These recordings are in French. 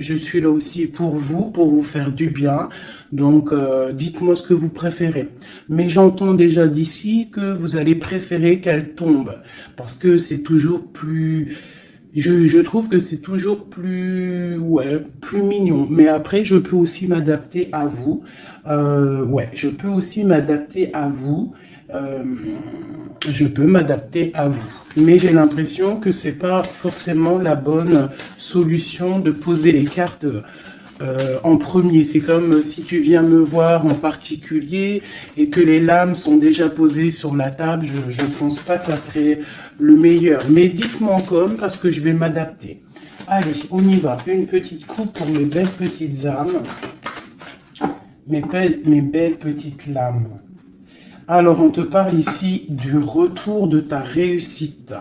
je suis là aussi pour vous faire du bien. Donc, dites-moi ce que vous préférez. Mais j'entends déjà d'ici que vous allez préférer qu'elle tombe. Parce que c'est toujours plus... Je trouve que c'est toujours plus, ouais, plus mignon. Mais après, je peux aussi m'adapter à vous. Ouais, je peux aussi m'adapter à vous. Euh, je peux m'adapter à vous. Mais j'ai l'impression que c'est pas forcément la bonne solution de poser les cartes en premier. C'est comme si tu viens me voir en particulier et que les lames sont déjà posées sur la table. Je ne pense pas que ça serait le meilleur. Mais dites-moi comme, parce que je vais m'adapter. Allez, on y va. Une petite coupe pour mes belles petites âmes. Mes belles petites lames. Alors, on te parle ici du retour de ta réussite.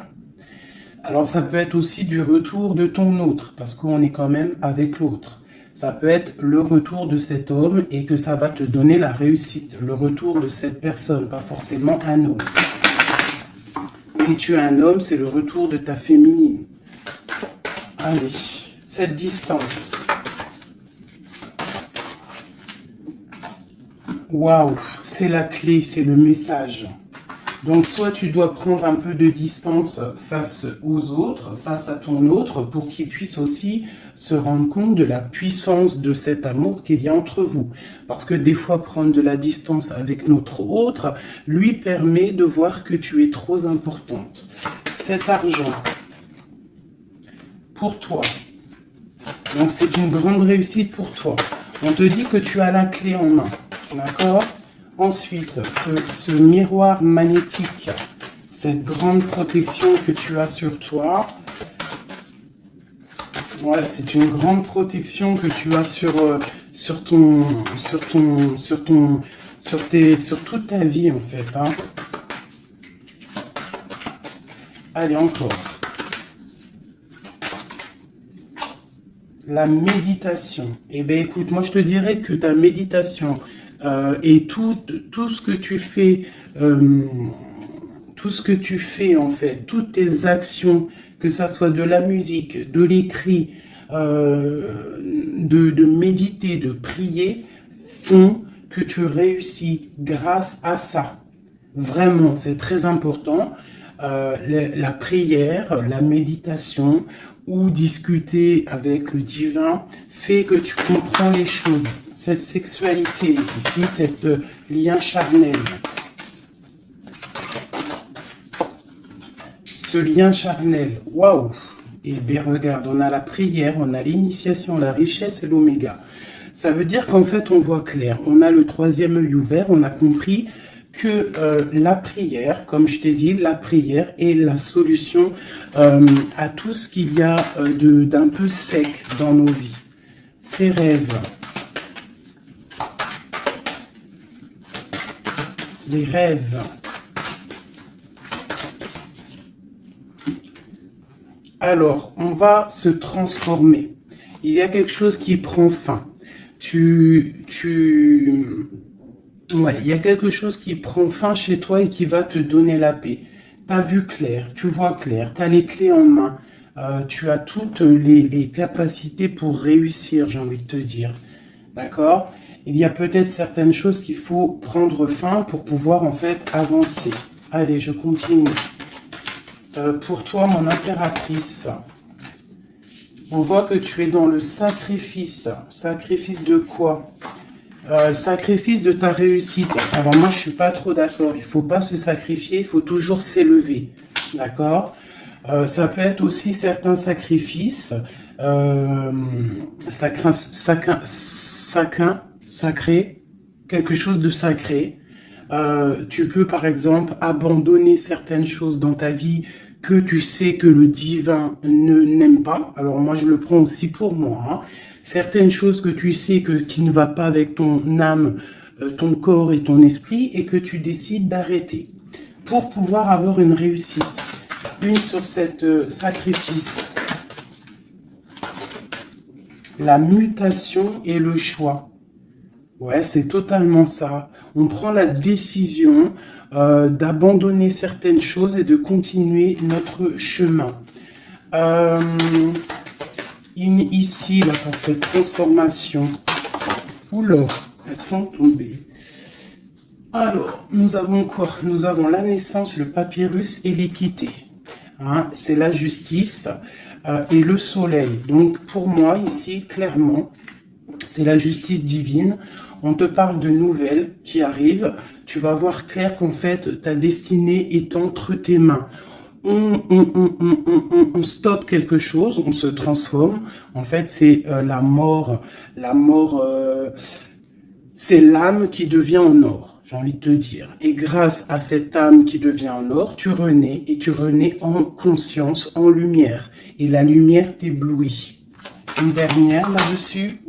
Alors, ça peut être aussi du retour de ton autre, parce qu'on est quand même avec l'autre. Ça peut être le retour de cet homme et que ça va te donner la réussite. Le retour de cette personne, pas forcément un homme. Si tu es un homme, c'est le retour de ta féminine. Allez, cette distance. Waouh, c'est la clé, c'est le message. Donc, soit tu dois prendre un peu de distance face aux autres, face à ton autre, pour qu'il puisse aussi se rendre compte de la puissance de cet amour qu'il y a entre vous. Parce que des fois, prendre de la distance avec notre autre lui permet de voir que tu es trop importante. Cet argent, pour toi, donc c'est une grande réussite pour toi. On te dit que tu as la clé en main. D'accord? Ensuite, ce miroir magnétique, cette grande protection que tu as sur toi. Ouais, c'est une grande protection que tu as sur toute ta vie en fait. Hein. Allez, encore. La méditation. Eh bien, écoute, moi je te dirais que ta méditation et tout ce que tu fais, en fait, toutes tes actions, que ça soit de la musique, de l'écrit, de méditer, de prier, font que tu réussis grâce à ça. Vraiment, c'est très important. La prière, la méditation ou discuter avec le divin fait que tu comprends les choses. Cette sexualité ici, cet lien charnel. Ce lien charnel, waouh! Et bien regarde, on a la prière, on a l'initiation, la richesse et l'oméga. Ça veut dire qu'en fait on voit clair. On a le troisième œil ouvert, on a compris que la prière, comme je t'ai dit, la prière est la solution à tout ce qu'il y a d'un peu sec dans nos vies. Ces rêves, les rêves. Alors, on va se transformer. Il y a quelque chose qui prend fin. Ouais, il y a quelque chose qui prend fin chez toi et qui va te donner la paix. Tu as vu clair, tu vois clair, tu as les clés en main, tu as toutes les capacités pour réussir, j'ai envie de te dire. D'accord? Il y a peut-être certaines choses qu'il faut prendre fin pour pouvoir en fait avancer. Allez, je continue. Pour toi, mon impératrice, on voit que tu es dans le sacrifice. Sacrifice de quoi? Sacrifice de ta réussite. Alors moi, je suis pas trop d'accord. Il faut pas se sacrifier, il faut toujours s'élever. D'accord? Ça peut être aussi certains sacrifices. Sacré, quelque chose de sacré. Tu peux par exemple abandonner certaines choses dans ta vie que tu sais que le divin n'aime pas. Alors moi je le prends aussi pour moi. Hein. Certaines choses que tu sais qui ne va pas avec ton âme, ton corps et ton esprit et que tu décides d'arrêter pour pouvoir avoir une réussite. Une sur cette sacrifice. La mutation et le choix. Ouais, c'est totalement ça. On prend la décision d'abandonner certaines choses et de continuer notre chemin. ici, là, pour cette transformation. Oula, elles sont tombées. Alors, nous avons quoi? Nous avons la naissance, le papyrus et l'équité. Hein, c'est la justice et le soleil. Donc, pour moi, ici, clairement, c'est la justice divine. On te parle de nouvelles qui arrivent. Tu vas voir clair qu'en fait, ta destinée est entre tes mains. On stoppe quelque chose, on se transforme. En fait, c'est la mort. La mort, c'est l'âme qui devient en or, j'ai envie de te dire. Et grâce à cette âme qui devient en or, tu renais, et tu renais en conscience, en lumière. Et la lumière t'éblouit. Une dernière là-dessus.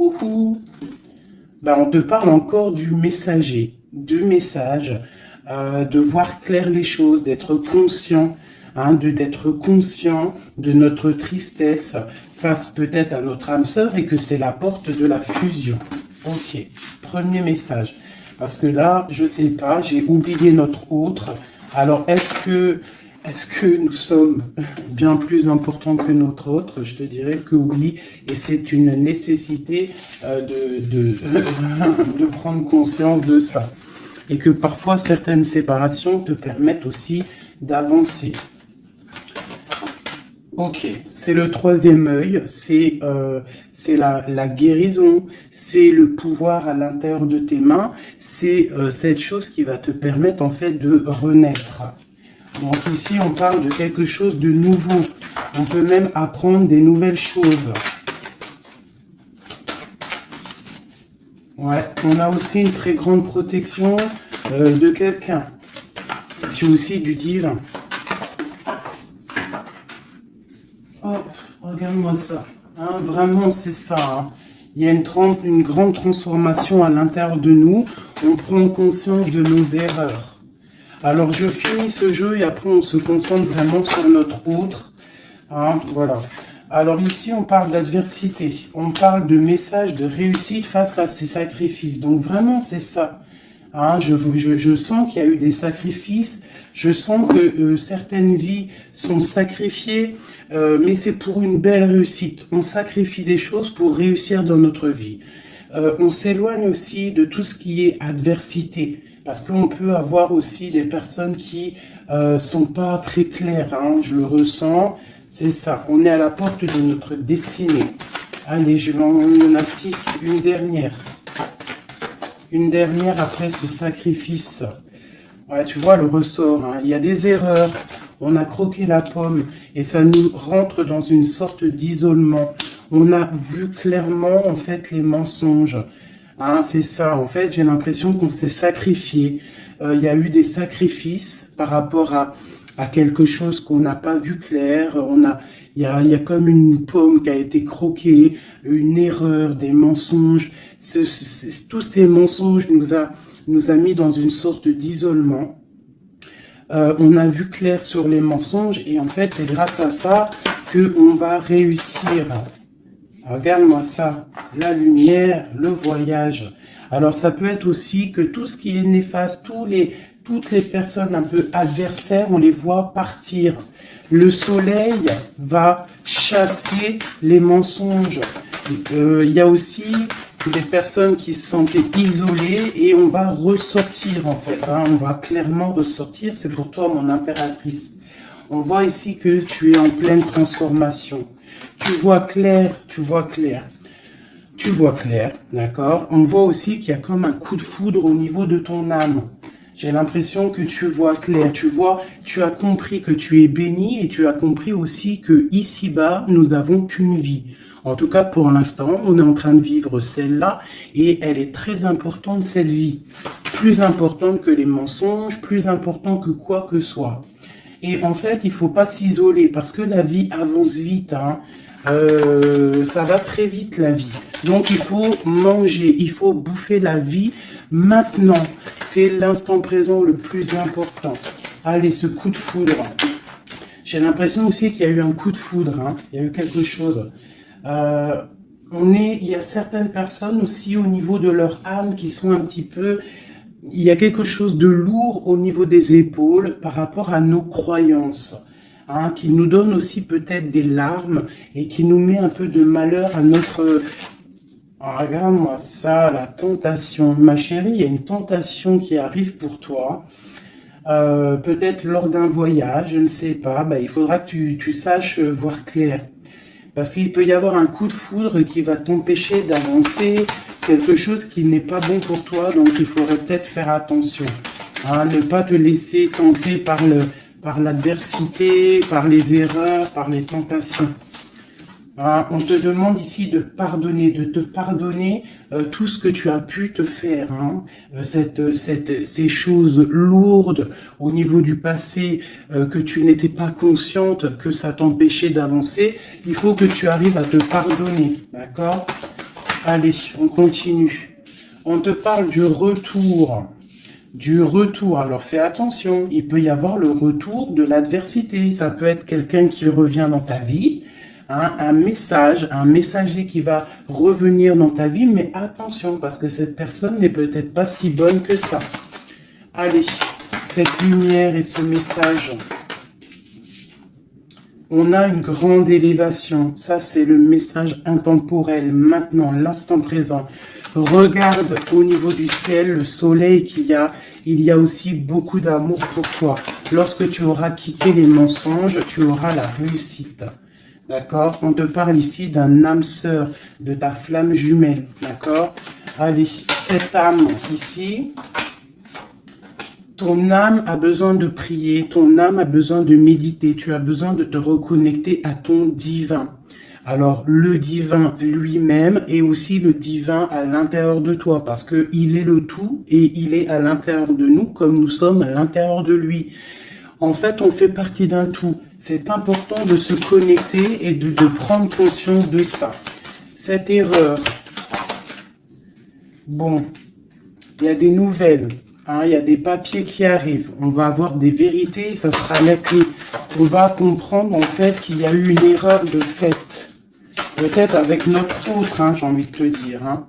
Ben, on te parle encore du messager, du message, de voir clair les choses, d'être conscient, hein, d'être conscient de notre tristesse face peut-être à notre âme sœur et que c'est la porte de la fusion. Ok, premier message. Parce que là, je sais pas, j'ai oublié notre autre. Alors, est-ce que nous sommes bien plus importants que notre autre? Je te dirais que oui, et c'est une nécessité de prendre conscience de ça. Et que parfois, certaines séparations te permettent aussi d'avancer. Ok, c'est le troisième œil, c'est la guérison, c'est le pouvoir à l'intérieur de tes mains, c'est cette chose qui va te permettre en fait de renaître. Donc ici, on parle de quelque chose de nouveau. On peut même apprendre des nouvelles choses. Ouais, on a aussi une très grande protection de quelqu'un. Puis aussi du divin. Oh, regarde-moi ça. Hein, vraiment, c'est ça. Hein. Il y a une grande transformation à l'intérieur de nous. On prend conscience de nos erreurs. Alors, je finis ce jeu et après, on se concentre vraiment sur notre autre. Hein, voilà. Alors ici, on parle d'adversité. On parle de message de réussite face à ces sacrifices. Donc, vraiment, c'est ça. Hein, je sens qu'il y a eu des sacrifices. Je sens que certaines vies sont sacrifiées, mais c'est pour une belle réussite. On sacrifie des choses pour réussir dans notre vie. On s'éloigne aussi de tout ce qui est adversité, parce qu'on peut avoir aussi des personnes qui sont pas très claires. Hein, je le ressens, c'est ça. On est à la porte de notre destinée. Allez, on en a 6, une dernière. Une dernière après ce sacrifice. Ouais, tu vois le ressort, hein. Il y a des erreurs, on a croqué la pomme et ça nous rentre dans une sorte d'isolement. On a vu clairement en fait les mensonges. Hein, c'est ça, en fait j'ai l'impression qu'on s'est sacrifié. Il y a eu des sacrifices par rapport à quelque chose qu'on n'a pas vu clair. Il y a comme une pomme qui a été croquée, une erreur, des mensonges. Tous ces mensonges nous a mis dans une sorte d'isolement. On a vu clair sur les mensonges et en fait c'est grâce à ça qu'on va réussir. Regarde-moi ça, la lumière, le voyage. Alors ça peut être aussi que tout ce qui est néfaste, toutes les personnes un peu adversaires, on les voit partir. Le soleil va chasser les mensonges. Il y a aussi des personnes qui se sentaient isolées et on va ressortir en fait. Hein, on va clairement ressortir. C'est pour toi mon impératrice. On voit ici que tu es en pleine transformation. Tu vois clair, tu vois clair. Tu vois clair, d'accord? On voit aussi qu'il y a comme un coup de foudre au niveau de ton âme. J'ai l'impression que tu vois clair, tu as compris que tu es béni et tu as compris aussi que ici-bas, nous avons qu'une vie. En tout cas, pour l'instant, on est en train de vivre celle-là et elle est très importante, cette vie. Plus importante que les mensonges, plus importante que quoi que soit. Et en fait, il faut pas s'isoler parce que la vie avance vite. Hein. Ça va très vite la vie. Donc il faut manger, il faut bouffer la vie maintenant. C'est l'instant présent le plus important. Allez, ce coup de foudre. J'ai l'impression aussi qu'il y a eu un coup de foudre. Hein. Il y a eu quelque chose. Il y a certaines personnes aussi au niveau de leur âme qui sont un petit peu... Il y a quelque chose de lourd au niveau des épaules par rapport à nos croyances. hein, qui nous donne aussi peut-être des larmes et qui nous met un peu de malheur à notre... Oh, regarde-moi ça, la tentation. Ma chérie, il y a une tentation qui arrive pour toi. Peut-être lors d'un voyage, je ne sais pas. Bah, il faudra que tu saches voir clair. Parce qu'il peut y avoir un coup de foudre qui va t'empêcher d'avancer, quelque chose qui n'est pas bon pour toi, donc il faudrait peut-être faire attention. Hein, ne pas te laisser tenter par l'adversité, par les erreurs, par les tentations. Hein, on te demande ici de pardonner, de te pardonner tout ce que tu as pu te faire. Hein, ces choses lourdes au niveau du passé que tu n'étais pas consciente, que ça t'empêchait d'avancer. Il faut que tu arrives à te pardonner. D'accord? Allez, on continue. On te parle du retour. Du retour. Alors fais attention, il peut y avoir le retour de l'adversité. Ça peut être quelqu'un qui revient dans ta vie. Hein, un messager qui va revenir dans ta vie, mais attention, parce que cette personne n'est peut-être pas si bonne que ça. Allez, cette lumière et ce message, on a une grande élévation. Ça, c'est le message intemporel, maintenant, l'instant présent. Regarde au niveau du ciel, le soleil qu'il y a. Il y a aussi beaucoup d'amour pour toi. Lorsque tu auras quitté les mensonges, tu auras la réussite. D'accord? On te parle ici d'un âme sœur, de ta flamme jumelle. D'accord? Allez, cette âme ici, ton âme a besoin de prier, ton âme a besoin de méditer, tu as besoin de te reconnecter à ton divin. Alors, le divin lui-même et aussi le divin à l'intérieur de toi, parce que il est le tout et il est à l'intérieur de nous comme nous sommes à l'intérieur de lui. En fait, on fait partie d'un tout. C'est important de se connecter et de prendre conscience de ça. Cette erreur. Bon, il y a des nouvelles. Hein, il y a des papiers qui arrivent. On va avoir des vérités. Ça sera la clé. On va comprendre en fait qu'il y a eu une erreur de fait. Peut-être avec notre autre, hein, j'ai envie de te dire. Hein.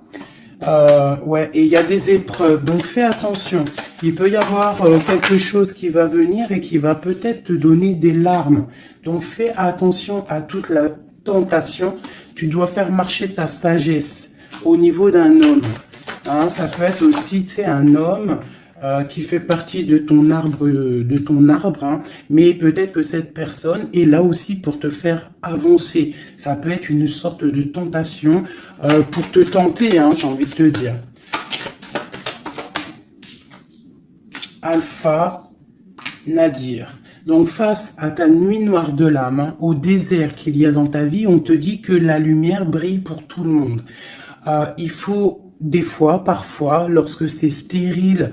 Ouais, et il y a des épreuves, donc fais attention. Il peut y avoir quelque chose qui va venir et qui va peut-être te donner des larmes. Donc fais attention à toute la tentation. Tu dois faire marcher ta sagesse au niveau d'un homme. Hein, ça peut être aussi, tu sais, un homme qui fait partie de ton arbre, hein, mais peut-être que cette personne est là aussi pour te faire avancer. Ça peut être une sorte de tentation pour te tenter, hein, j'ai envie de te dire. Alpha Nadir. Donc face à ta nuit noire de l'âme, hein, au désert qu'il y a dans ta vie, on te dit que la lumière brille pour tout le monde. Il faut des fois, parfois, lorsque c'est stérile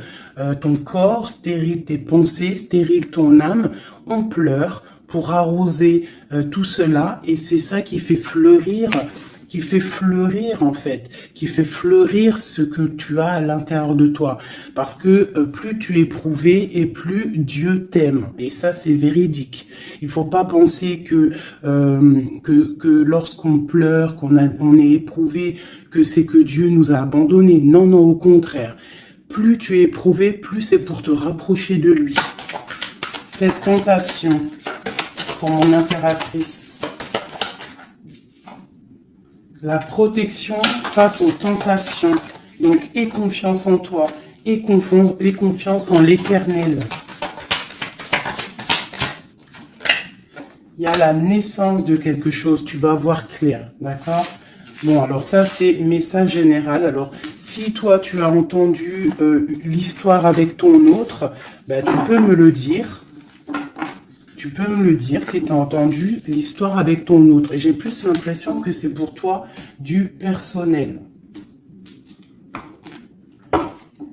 ton corps, stérile tes pensées, stérile ton âme, on pleure pour arroser tout cela et c'est ça qui fait fleurir en fait, qui fait fleurir ce que tu as à l'intérieur de toi. Parce que plus tu es éprouvé et plus Dieu t'aime. Et ça, c'est véridique. Il faut pas penser que lorsqu'on pleure, on est éprouvé, que c'est que Dieu nous a abandonnés. Non, non, au contraire. Plus tu es éprouvé, plus c'est pour te rapprocher de lui. Cette tentation pour mon impératrice. La protection face aux tentations. Donc, aie confiance en toi. Aie confiance en l'Éternel. Il y a la naissance de quelque chose. Tu vas voir clair. D'accord? Bon, alors ça, c'est message général. Alors, si toi, tu as entendu l'histoire avec ton autre, ben, tu peux me le dire. Tu peux me le dire si tu as entendu l'histoire avec ton autre. Et j'ai plus l'impression que c'est pour toi du personnel.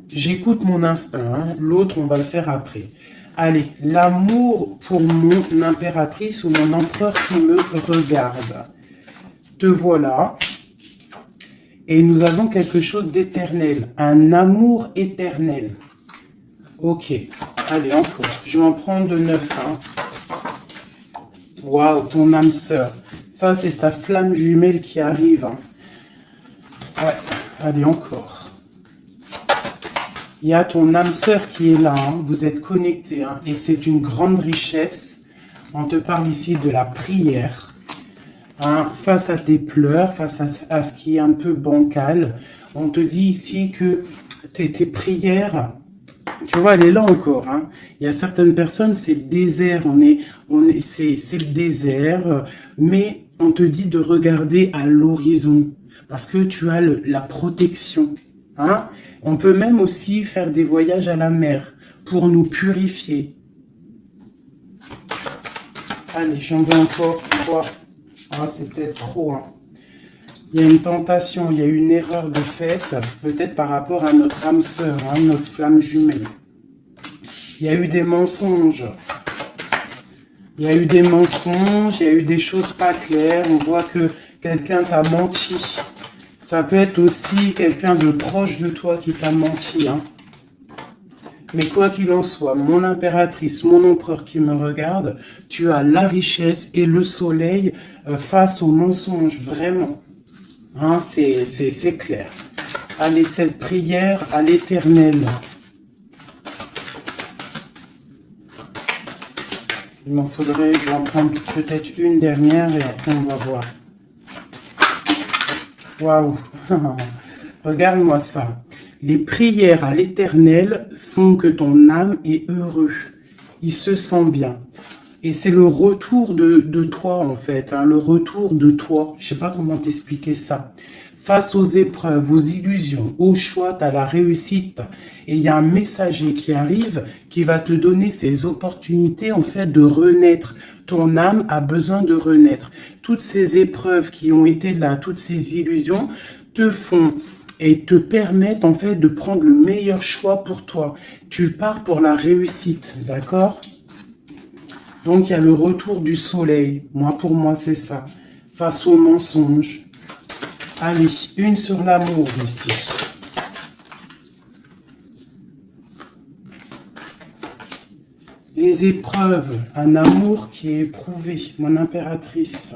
J'écoute mon instinct. Hein. L'autre, on va le faire après. Allez, l'amour pour mon impératrice ou mon empereur qui me regarde. Te voilà. Et nous avons quelque chose d'éternel. Un amour éternel. Ok. Allez, encore. Je vais en prendre de 9. Hein. Waouh, ton âme sœur. Ça, c'est ta flamme jumelle qui arrive. Hein. Ouais, allez, encore. Il y a ton âme sœur qui est là. Hein. Vous êtes connectés. Hein. Et c'est une grande richesse. On te parle ici de la prière. Hein, face à tes pleurs, face à ce qui est un peu bancal, on te dit ici que tes prières, tu vois, elle est là encore. Hein. Il y a certaines personnes, c'est le désert, c'est le désert, mais on te dit de regarder à l'horizon, parce que tu as la protection. Hein. On peut même aussi faire des voyages à la mer pour nous purifier. Allez, j'en veux encore 3. Ah, c'est peut-être trop. Hein. Il y a une tentation, il y a une erreur de fait, peut-être par rapport à notre âme sœur, hein, notre flamme jumelle. Il y a eu des mensonges. Il y a eu des mensonges, il y a eu des choses pas claires. On voit que quelqu'un t'a menti. Ça peut être aussi quelqu'un de proche de toi qui t'a menti. Hein. Mais quoi qu'il en soit, mon impératrice, mon empereur qui me regarde, tu as la richesse et le soleil face aux mensonges, vraiment. Hein, c'est clair. Allez, cette prière à l'Éternel. Il m'en faudrait, je vais en prendre peut-être une dernière et après on va voir. Waouh. Regarde-moi ça. Les prières à l'Éternel font que ton âme est heureux. Il se sent bien. Et c'est le retour de toi, en fait. Hein, le retour de toi. Je sais pas comment t'expliquer ça. Face aux épreuves, aux illusions, au choix, tu as la réussite. Et il y a un messager qui arrive qui va te donner ces opportunités, en fait, de renaître. Ton âme a besoin de renaître. Toutes ces épreuves qui ont été là, toutes ces illusions, te font et te permettent en fait de prendre le meilleur choix pour toi. Tu pars pour la réussite, d'accord? Donc il y a le retour du soleil. Pour moi c'est ça. Face aux mensonges. Allez, une sur l'amour ici. Les épreuves, un amour qui est éprouvé, mon impératrice.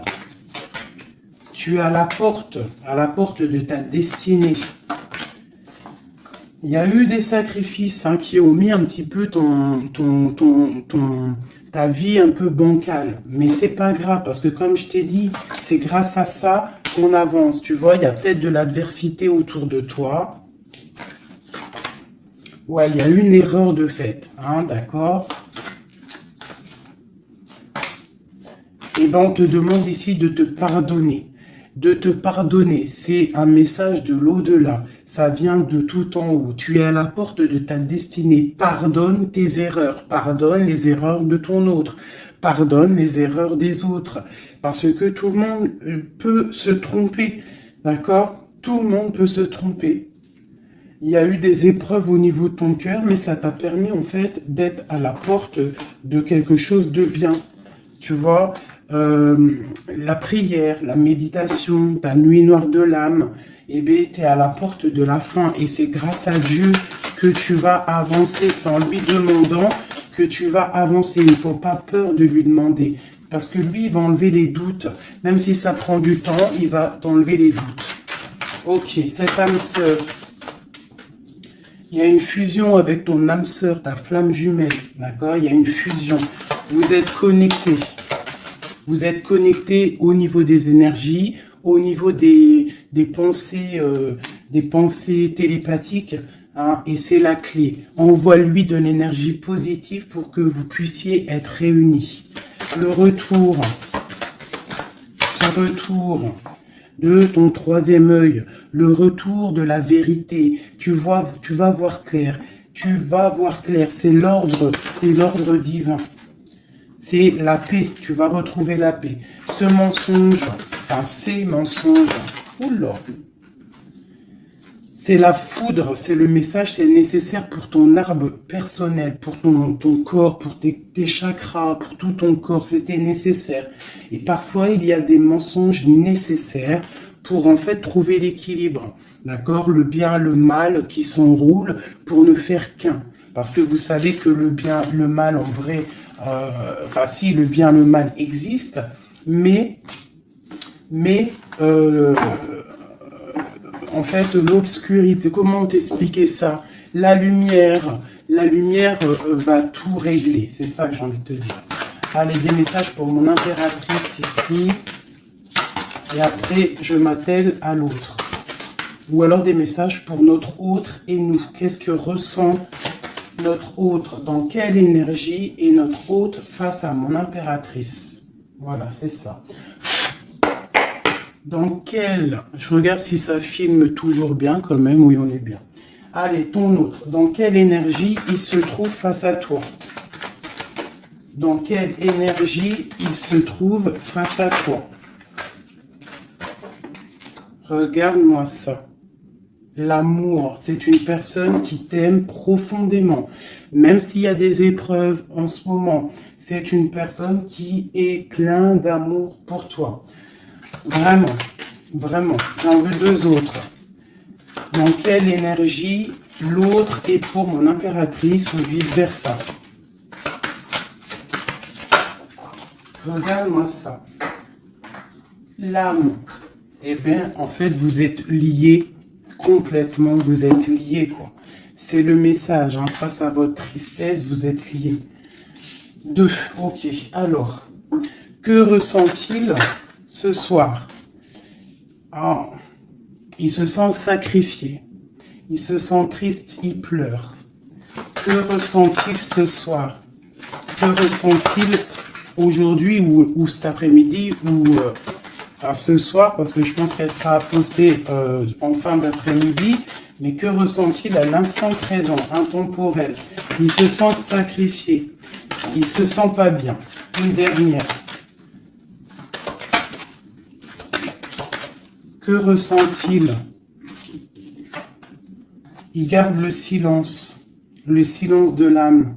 Tu es à la porte de ta destinée. Il y a eu des sacrifices qui ont mis un petit peu ta vie un peu bancale. Mais c'est pas grave, parce que comme je t'ai dit, c'est grâce à ça qu'on avance. Tu vois, il y a peut-être de l'adversité autour de toi. Ouais, il y a eu une erreur de fait, d'accord? Et ben, on te demande ici de te pardonner. De te pardonner, c'est un message de l'au-delà. Ça vient de tout en haut. Tu es à la porte de ta destinée. Pardonne tes erreurs. Pardonne les erreurs de ton autre. Pardonne les erreurs des autres. Parce que tout le monde peut se tromper. D'accord? Tout le monde peut se tromper. Il y a eu des épreuves au niveau de ton cœur, mais ça t'a permis en fait d'être à la porte de quelque chose de bien. Tu vois, la prière, la méditation, ta nuit noire de l'âme, eh bien, tu es à la porte de la fin. Et c'est grâce à Dieu que tu vas avancer, sans lui demandant que tu vas avancer. Il ne faut pas peur de lui demander. Parce que lui, il va enlever les doutes. Même si ça prend du temps, il va t'enlever les doutes. Ok, cette âme sœur. Il y a une fusion avec ton âme sœur, ta flamme jumelle. D'accord? Il y a une fusion. Vous êtes connectés. Vous êtes connectés au niveau des énergies, au niveau des pensées télépathiques, et c'est la clé. Envoie-lui de l'énergie positive pour que vous puissiez être réunis. Le retour, ce retour de ton troisième œil, le retour de la vérité. Tu vas voir clair. Tu vas voir clair. C'est l'ordre divin. C'est la paix, tu vas retrouver la paix. Ce mensonge, ces mensonges, oula, c'est la foudre, c'est le message, c'est nécessaire pour ton arbre personnel, pour ton corps, pour tes chakras, pour tout ton corps, c'était nécessaire. Et parfois, il y a des mensonges nécessaires pour en fait trouver l'équilibre, d'accord? Le bien, le mal qui s'enroulent pour ne faire qu'un. Parce que vous savez que le bien, le mal en vrai, si le bien, le mal existe, mais en fait l'obscurité, comment t'expliquer ça? La lumière va tout régler, c'est ça que j'ai envie de te dire. Allez, des messages pour mon impératrice ici. Et après, je m'attelle à l'autre. Ou alors des messages pour notre autre et nous. Qu'est-ce que ressent notre autre? Dans quelle énergie est notre autre face à mon impératrice? Voilà, c'est ça. Dans quelle... Je regarde si ça filme toujours bien quand même. Oui, on est bien. Allez, ton autre. Dans quelle énergie il se trouve face à toi? Dans quelle énergie il se trouve face à toi? Regarde-moi ça. L'amour, c'est une personne qui t'aime profondément. Même s'il y a des épreuves en ce moment, c'est une personne qui est plein d'amour pour toi. Vraiment, vraiment. J'en veux deux autres. Dans quelle énergie l'autre est pour mon impératrice ou vice-versa? Regarde-moi ça. L'âme. Eh bien, en fait, vous êtes liés complètement. Vous êtes liés, quoi. C'est le message. Hein. Face à votre tristesse, vous êtes liés. 2. Ok. Alors, que ressent-il ce soir? Ah, il se sent sacrifié. Il se sent triste. Il pleure. Que ressent-il ce soir? Que ressent-il aujourd'hui ou cet après-midi ou ce soir, parce que je pense qu'elle sera postée en fin d'après-midi, mais que ressent-il à l'instant présent, intemporel? Il se sent sacrifié, il se sent pas bien. Une dernière. Que ressent-il? Il garde le silence de l'âme.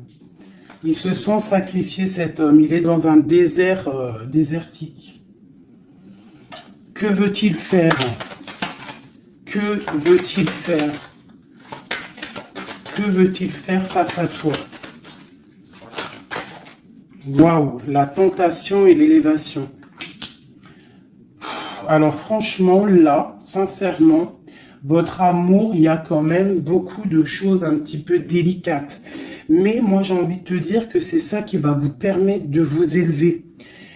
Il se sent sacrifié, cet homme. Il est dans un désert désertique. Que veut-il faire? Que veut-il faire? Que veut-il faire face à toi? Waouh, la tentation et l'élévation. Alors franchement, là, sincèrement, votre amour, il y a quand même beaucoup de choses un petit peu délicates. Mais moi, j'ai envie de te dire que c'est ça qui va vous permettre de vous élever.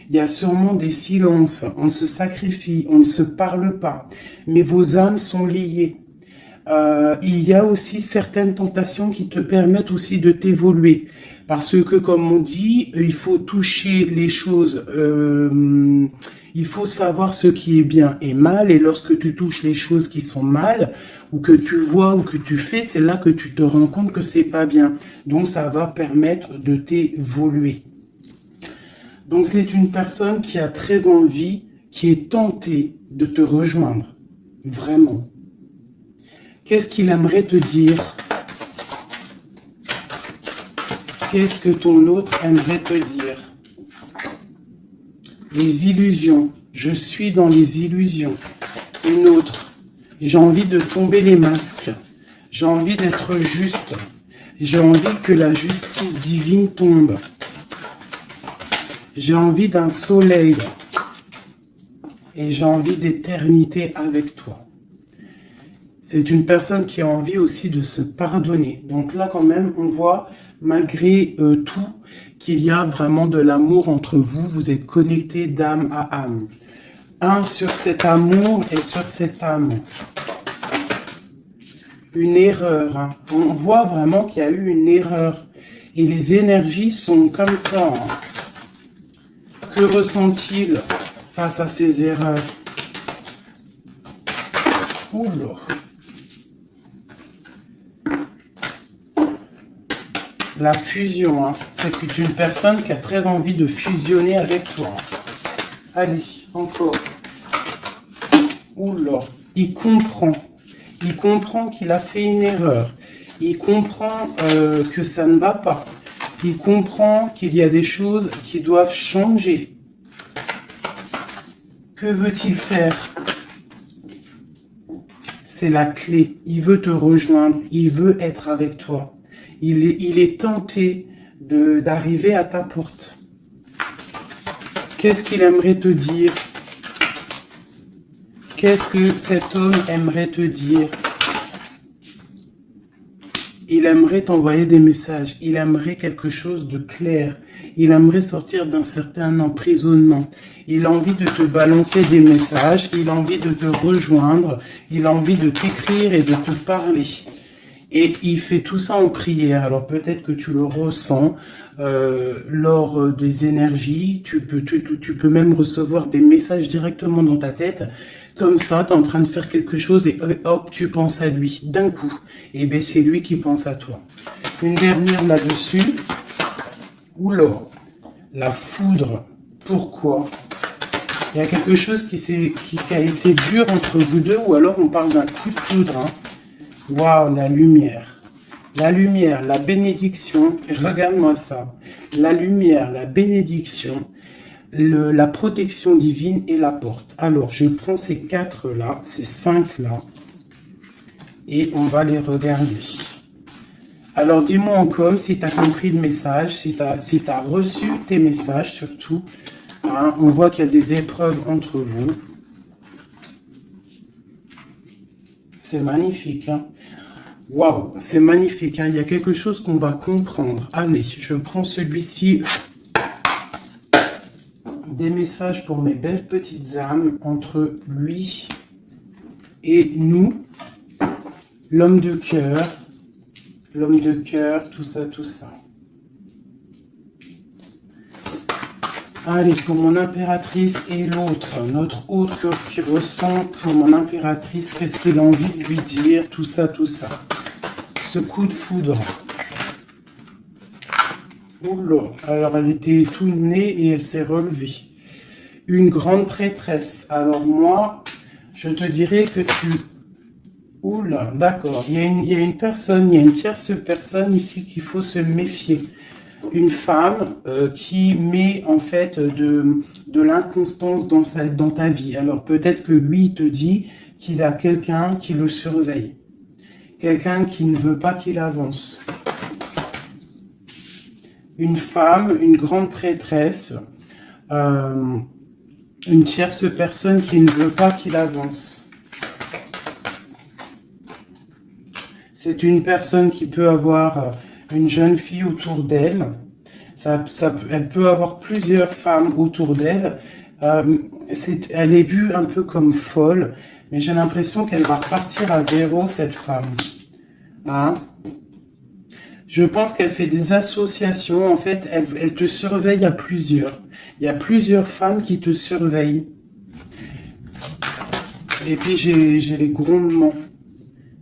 Il y a sûrement des silences, on se sacrifie, on ne se parle pas, mais vos âmes sont liées. Il y a aussi certaines tentations qui te permettent aussi de t'évoluer. Parce que, comme on dit, il faut toucher les choses, il faut savoir ce qui est bien et mal. Et lorsque tu touches les choses qui sont mal, ou que tu vois, ou que tu fais, c'est là que tu te rends compte que c'est pas bien. Donc, ça va permettre de t'évoluer. Donc, c'est une personne qui a très envie, qui est tentée de te rejoindre. Vraiment. Qu'est-ce qu'il aimerait te dire? Qu'est-ce que ton autre aimerait te dire? Les illusions. Je suis dans les illusions. Une autre. J'ai envie de tomber les masques. J'ai envie d'être juste. J'ai envie que la justice divine tombe. J'ai envie d'un soleil. Et j'ai envie d'éternité avec toi. C'est une personne qui a envie aussi de se pardonner. Donc là, quand même, on voit, malgré tout, qu'il y a vraiment de l'amour entre vous. Vous êtes connectés d'âme à âme. Un sur cet amour et sur cette âme. Une erreur. Hein. On voit vraiment qu'il y a eu une erreur. Et les énergies sont comme ça. Hein. Que ressent-il face à ces erreurs? Oula. La fusion, hein. C'est une personne qui a très envie de fusionner avec toi. Allez, encore. Oula, il comprend. Il comprend qu'il a fait une erreur. Il comprend que ça ne va pas. Il comprend qu'il y a des choses qui doivent changer. Que veut-il faire? C'est la clé. Il veut te rejoindre. Il veut être avec toi. Il est tenté d'arriver à ta porte. Qu'est-ce qu'il aimerait te dire? Qu'est-ce que cet homme aimerait te dire? Il aimerait t'envoyer des messages, il aimerait quelque chose de clair, il aimerait sortir d'un certain emprisonnement, il a envie de te balancer des messages, il a envie de te rejoindre, il a envie de t'écrire et de te parler. Et il fait tout ça en prière. Alors peut-être que tu le ressens lors des énergies, tu peux même recevoir des messages directement dans ta tête. Comme ça, tu es en train de faire quelque chose et hop, tu penses à lui d'un coup. Et bien, c'est lui qui pense à toi. Une dernière là-dessus. Oula, la foudre. Pourquoi? Il y a quelque chose qui a été dur entre vous deux, ou alors on parle d'un coup de foudre. Hein. Waouh, la lumière. La lumière, la bénédiction. Regarde-moi ça. La lumière, la bénédiction. La protection divine et la porte. Alors, je prends ces 4 là, ces 5 là, et on va les regarder. Alors, dis-moi en com si tu as compris le message, si tu as reçu tes messages surtout. Hein, on voit qu'il y a des épreuves entre vous. C'est magnifique. Hein. Waouh, c'est magnifique. Hein. Il y a quelque chose qu'on va comprendre. Allez, je prends celui-ci. Des messages pour mes belles petites âmes entre lui et nous, l'homme de cœur, tout ça, tout ça. Allez, pour mon impératrice et l'autre, notre autre, qu'est-ce qu'il ressent pour mon impératrice, qu'est-ce qu'il a envie de lui dire, tout ça, tout ça. Ce coup de foudre. Oula, alors elle était tout née et elle s'est relevée. Une grande prêtresse. Alors moi, je te dirais que tu... Oula, d'accord. Il y a une personne, il y a une tierce personne ici qu'il faut se méfier. Une femme qui met en fait de l'inconstance dans ta vie. Alors peut-être que lui il te dit qu'il a quelqu'un qui le surveille. Quelqu'un qui ne veut pas qu'il avance. Une femme, une grande prêtresse, une tierce personne qui ne veut pas qu'il avance. C'est une personne qui peut avoir une jeune fille autour d'elle. Elle peut avoir plusieurs femmes autour d'elle. Elle est vue un peu comme folle, mais j'ai l'impression qu'elle va repartir à zéro, cette femme. Hein? Je pense qu'elle fait des associations. En fait, elle te surveille à plusieurs. Il y a plusieurs femmes qui te surveillent. Et puis, j'ai les grondements.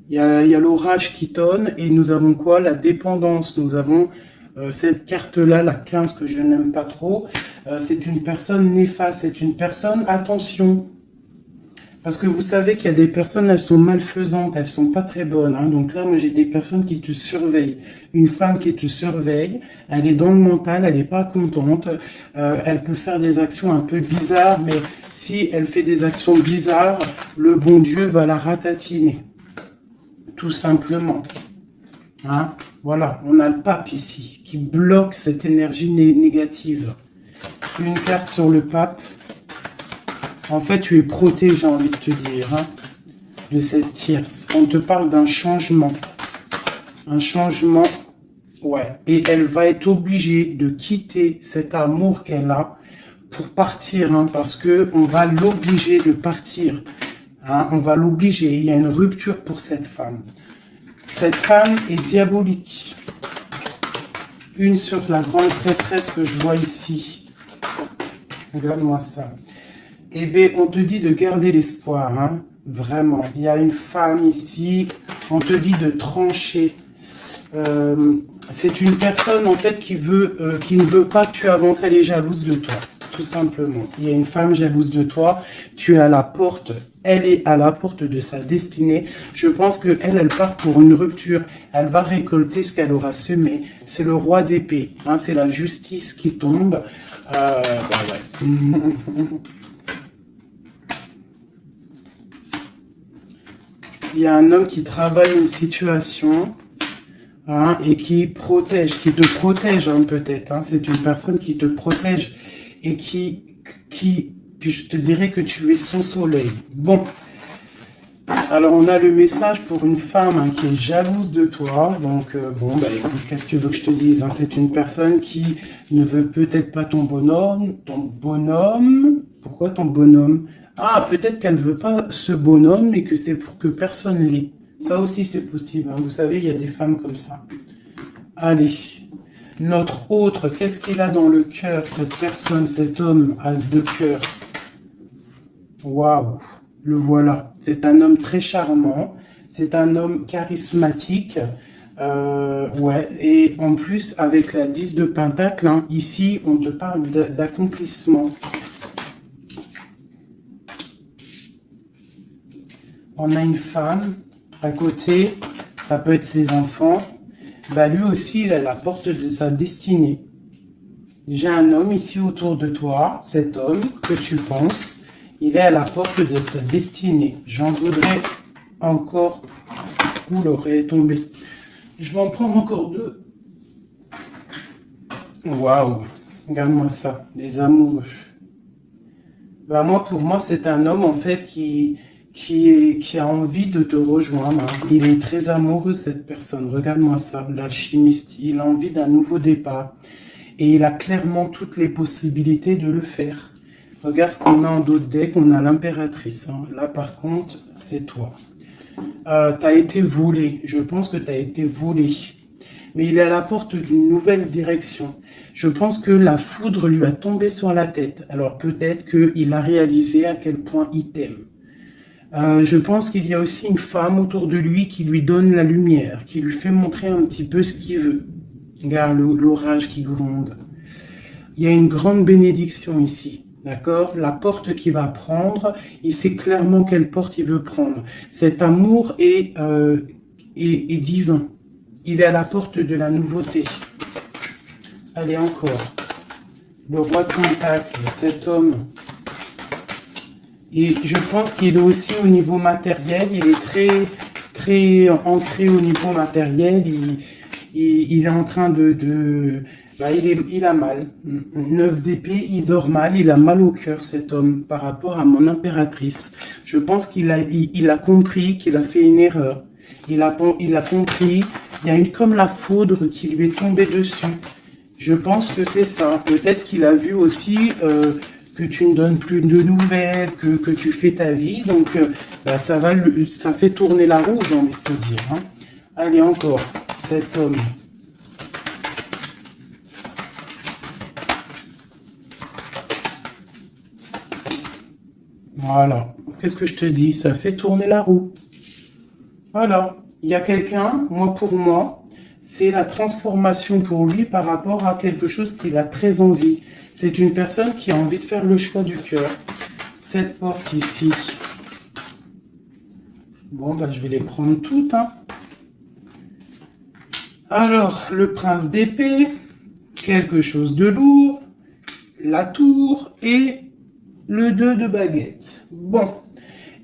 Il y a l'orage qui tonne. Et nous avons quoi? La dépendance. Nous avons cette carte-là, la 15, que je n'aime pas trop. C'est une personne néfaste. C'est une personne, attention. Parce que vous savez qu'il y a des personnes, elles sont malfaisantes, elles sont pas très bonnes. Hein. Donc là, moi, j'ai des personnes qui te surveillent. Une femme qui te surveille, elle est dans le mental, elle n'est pas contente. Elle peut faire des actions un peu bizarres, mais si elle fait des actions bizarres, le bon Dieu va la ratatiner. Tout simplement. Hein. Voilà, on a le pape ici, qui bloque cette énergie négative. Une carte sur le pape. En fait, tu es protégé, j'ai envie de te dire, hein, de cette tierce. On te parle d'un changement. Un changement, ouais. Et elle va être obligée de quitter cet amour qu'elle a pour partir, hein, parce qu'on va l'obliger de partir. Hein, on va l'obliger. Il y a une rupture pour cette femme. Cette femme est diabolique. Une sur la grande prêtresse que je vois ici. Regarde-moi ça. Eh bien, on te dit de garder l'espoir, hein, vraiment. Il y a une femme ici, on te dit de trancher. C'est une personne, en fait, qui ne veut pas que tu avances, elle est jalouse de toi, tout simplement. Il y a une femme jalouse de toi, tu es à la porte, elle est à la porte de sa destinée. Je pense qu'elle part pour une rupture, elle va récolter ce qu'elle aura semé. C'est le roi d'épée, hein, c'est la justice qui tombe. Ouais. Il y a un homme qui travaille une situation, hein, et qui te protège, hein, peut-être. Hein, c'est une personne qui te protège et je te dirais que tu es son soleil. Bon, Alors, on a le message pour une femme hein, qui est jalouse de toi. Donc, bon, bah, écoute, qu'est-ce que tu veux que je te dise hein? C'est une personne qui ne veut peut-être pas ton bonhomme. Ton bonhomme? Pourquoi ton bonhomme? Ah, peut-être qu'elle ne veut pas ce bonhomme et que c'est pour que personne l'ait. Ça aussi, c'est possible. Hein. Vous savez, il y a des femmes comme ça. Allez. Notre autre, qu'est-ce qu'il a dans le cœur? Cette personne, cet homme a de cœur. Waouh! Le voilà. C'est un homme très charmant. C'est un homme charismatique. Ouais. Et en plus, avec la 10 de Pentacle, hein, ici, on te parle d'accomplissement. On a une femme à côté. Ça peut être ses enfants. Bah, lui aussi, il a la porte de sa destinée. J'ai un homme ici autour de toi. Cet homme que tu penses. Il est à la porte de sa destinée. J'en voudrais encore. Où l'aurait tombé. Je vais en prendre encore deux. Waouh. Regarde-moi ça. Les amoureux. Ben moi, pour moi, c'est un homme, en fait, qui a envie de te rejoindre. Hein. Il est très amoureux, cette personne. Regarde-moi ça. L'alchimiste. Il a envie d'un nouveau départ. Et il a clairement toutes les possibilités de le faire. Regarde ce qu'on a en dos de deck, on a l'impératrice. Hein. Là, par contre, c'est toi. T'as été volé. Je pense que t'as été volé. Mais il est à la porte d'une nouvelle direction. Je pense que la foudre lui a tombé sur la tête. Alors peut-être qu'il a réalisé à quel point il t'aime. Je pense qu'il y a aussi une femme autour de lui qui lui donne la lumière, qui lui fait montrer un petit peu ce qu'il veut. Regarde l'orage qui gronde. Il y a une grande bénédiction ici. D'accord? La porte qu'il va prendre, il sait clairement quelle porte il veut prendre. Cet amour est divin. Il est à la porte de la nouveauté. Allez, encore. Le roi de Pentacle, cet homme. Et je pense qu'il est aussi au niveau matériel. Il est très ancré au niveau matériel. Il est en train bah, il a mal. 9 d'épée, il dort mal, il a mal au cœur, cet homme, par rapport à mon impératrice. Je pense qu'il a compris qu'il a fait une erreur. Il a compris, il y a comme la foudre qui lui est tombée dessus. Je pense que c'est ça. Peut-être qu'il a vu aussi que tu ne donnes plus de nouvelles, que tu fais ta vie. Donc, bah, ça fait tourner la roue, j'ai envie de te dire. Hein. Allez, encore, cet homme. Voilà. Qu'est-ce que je te dis? Ça fait tourner la roue. Voilà. Il y a quelqu'un, pour moi, c'est la transformation pour lui par rapport à quelque chose qu'il a très envie. C'est une personne qui a envie de faire le choix du cœur. Cette porte ici. Bon, bah, je vais les prendre toutes. Hein. Alors, le prince d'épée, quelque chose de lourd, la tour et le 2 de baguette. Bon,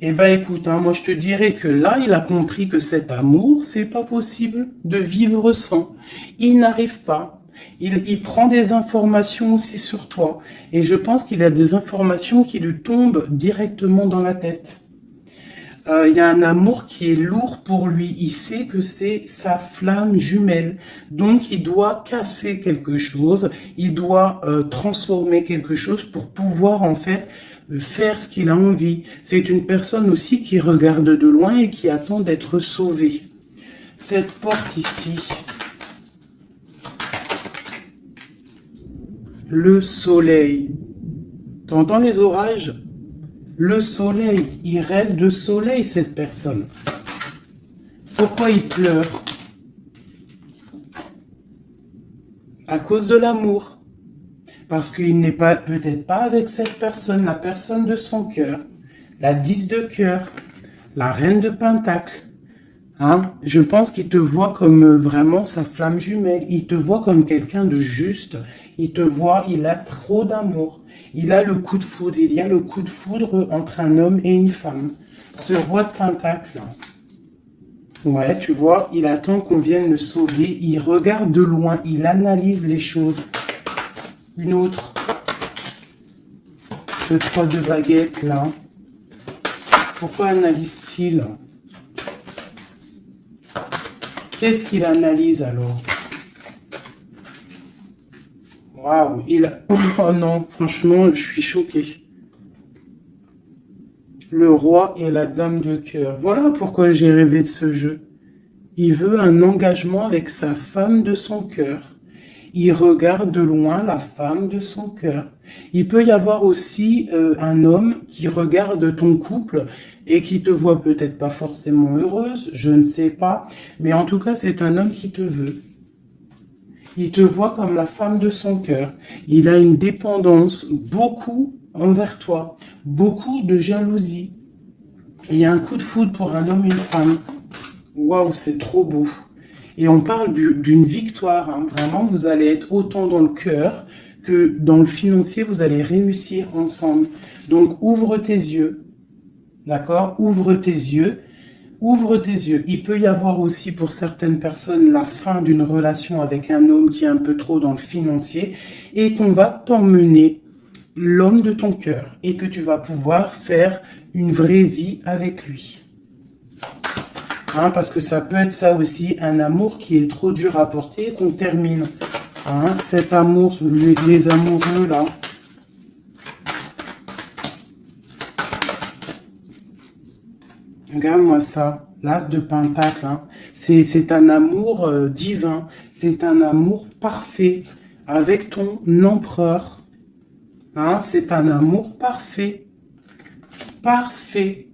eh ben écoute, hein, moi je te dirais que là, il a compris que cet amour, c'est pas possible de vivre sans. Il n'arrive pas. Il prend des informations aussi sur toi. Et je pense qu'il a des informations qui lui tombent directement dans la tête. Il y a un amour qui est lourd pour lui. Il sait que c'est sa flamme jumelle. Donc, il doit casser quelque chose. Il doit transformer quelque chose pour pouvoir, en fait, faire ce qu'il a envie. C'est une personne aussi qui regarde de loin et qui attend d'être sauvée. Cette porte ici. Le soleil. T'entends les orages ? Le soleil, il rêve de soleil, cette personne. Pourquoi il pleure? À cause de l'amour. Parce qu'il n'est pas, peut-être pas avec cette personne, la personne de son cœur. La 10 de cœur. La reine de Pentacle. Hein? Je pense qu'il te voit comme vraiment sa flamme jumelle. Il te voit comme quelqu'un de juste. Il te voit, il a trop d'amour. Il a le coup de foudre. Il y a le coup de foudre entre un homme et une femme. Ce roi de Pentacle. Ouais, tu vois, il attend qu'on vienne le sauver. Il regarde de loin. Il analyse les choses. Une autre. Ce 3 de baguette là. Pourquoi analyse-t-il? Qu'est-ce qu'il analyse alors? Waouh, oh non, franchement, je suis choquée. Le roi et la dame de cœur. Voilà pourquoi j'ai rêvé de ce jeu. Il veut un engagement avec sa femme de son cœur. Il regarde de loin la femme de son cœur. Il peut y avoir aussi un homme qui regarde ton couple et qui te voit peut-être pas forcément heureuse, je ne sais pas, mais en tout cas c'est un homme qui te veut. Il te voit comme la femme de son cœur. Il a une dépendance beaucoup envers toi, beaucoup de jalousie. Il y a un coup de foudre pour un homme et une femme. Waouh, c'est trop beau. Et on parle d'une victoire, hein. Vraiment, vous allez être autant dans le cœur que dans le financier, vous allez réussir ensemble. Donc, ouvre tes yeux, d'accord? Ouvre tes yeux, ouvre tes yeux. Il peut y avoir aussi pour certaines personnes la fin d'une relation avec un homme qui est un peu trop dans le financier et qu'on va t'emmener l'homme de ton cœur et que tu vas pouvoir faire une vraie vie avec lui. Hein, parce que ça peut être ça aussi, un amour qui est trop dur à porter et qu'on termine. Hein, cet amour, les amoureux là. Regarde-moi ça, l'as de pentacle. Hein. C'est un amour divin, c'est un amour parfait avec ton empereur. Hein, c'est un amour parfait. Parfait.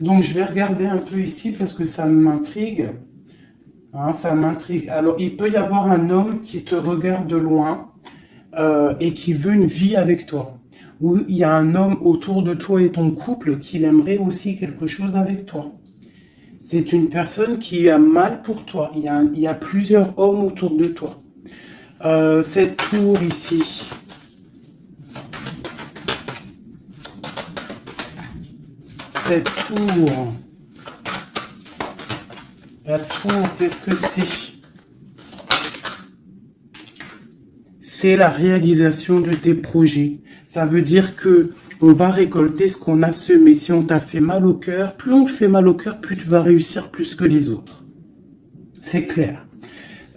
Donc, je vais regarder un peu ici parce que ça m'intrigue. Hein, ça m'intrigue. Alors, il peut y avoir un homme qui te regarde de loin et qui veut une vie avec toi. Ou il y a un homme autour de toi et ton couple qui aimerait aussi quelque chose avec toi. C'est une personne qui a mal pour toi. Il y a plusieurs hommes autour de toi. Cette tour ici... Cette tour, la tour, qu'est-ce que c'est? C'est la réalisation de tes projets. Ça veut dire que on va récolter ce qu'on a semé. Si on t'a fait mal au cœur, plus on te fait mal au cœur, plus tu vas réussir plus que les autres. C'est clair.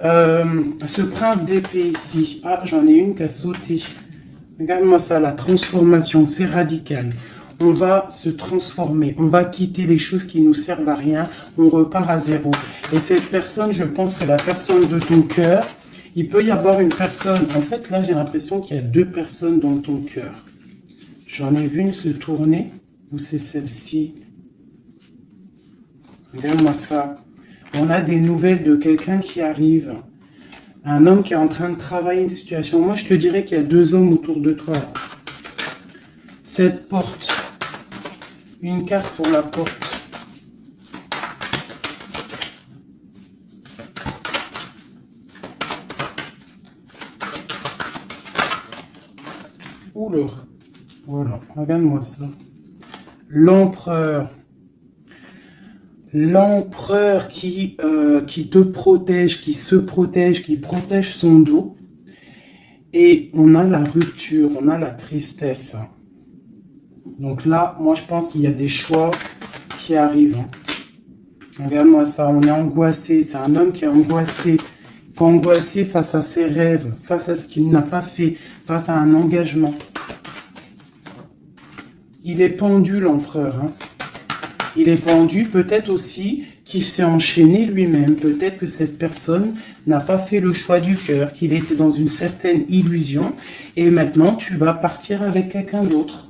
Ce prince d'épée ici, ah, j'en ai une qui a sauté. Regarde-moi ça, la transformation, c'est radical. On va se transformer, on va quitter les choses qui nous servent à rien, on repart à zéro. Et cette personne, je pense que la personne de ton cœur, il peut y avoir une personne, en fait là j'ai l'impression qu'il y a deux personnes dans ton cœur. J'en ai vu une se tourner, ou c'est celle-ci. Regarde-moi ça. On a des nouvelles de quelqu'un qui arrive. Un homme qui est en train de travailler une situation. Moi je te dirais qu'il y a deux hommes autour de toi. Cette porte. Une carte pour la porte. Oula. Voilà, regarde-moi ça. L'empereur. L'empereur qui te protège, qui se protège, qui protège son dos. Et on a la rupture, on a la tristesse. Donc là, moi je pense qu'il y a des choix qui arrivent. Hein. Regarde-moi ça, on est angoissé. C'est un homme qui est angoissé. Angoissé face à ses rêves, face à ce qu'il n'a pas fait, face à un engagement. Il est pendu, l'empereur. Hein. Il est pendu, peut-être aussi qu'il s'est enchaîné lui-même. Peut-être que cette personne n'a pas fait le choix du cœur, qu'il était dans une certaine illusion. Et maintenant, tu vas partir avec quelqu'un d'autre.